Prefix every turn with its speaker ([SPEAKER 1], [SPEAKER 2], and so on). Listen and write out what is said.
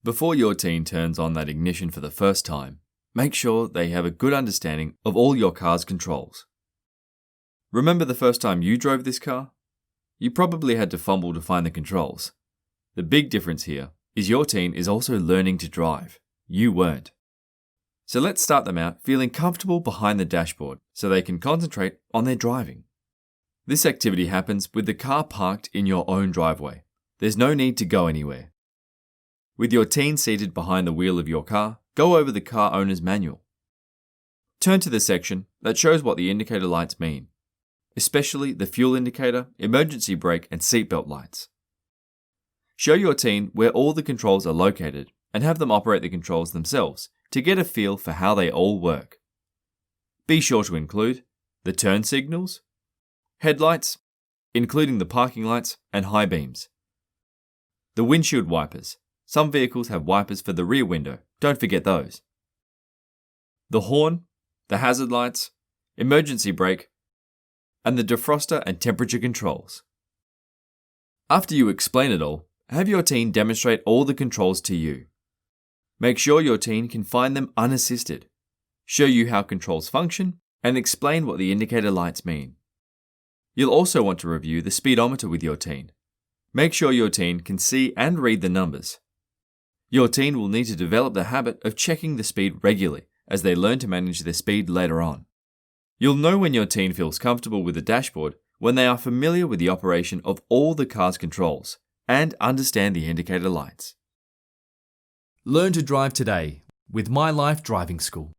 [SPEAKER 1] Before your teen turns on that ignition for the first time, make sure they have a good understanding of all your car's controls. Remember the first time you drove this car? You probably had to fumble to find the controls. The big difference here is your teen is also learning to drive. You weren't. So let's start them out feeling comfortable behind the dashboard so they can concentrate on their driving. This activity happens with the car parked in your own driveway. There's no need to go anywhere. With your teen seated behind the wheel of your car, go over the car owner's manual. Turn to the section that shows what the indicator lights mean, especially the fuel indicator, emergency brake, and seatbelt lights. Show your teen where all the controls are located and have them operate the controls themselves to get a feel for how they all work. Be sure to include the turn signals, headlights, including the parking lights and high beams, the windshield wipers. Some vehicles have wipers for the rear window, don't forget those. The horn, the hazard lights, emergency brake, and the defroster and temperature controls. After you explain it all, have your teen demonstrate all the controls to you. Make sure your teen can find them unassisted. Show you how controls function and explain what the indicator lights mean. You'll also want to review the speedometer with your teen. Make sure your teen can see and read the numbers. Your teen will need to develop the habit of checking the speed regularly as they learn to manage their speed later on. You'll know when your teen feels comfortable with the dashboard when they are familiar with the operation of all the car's controls and understand the indicator lights.
[SPEAKER 2] Learn to drive today with My Life Driving School.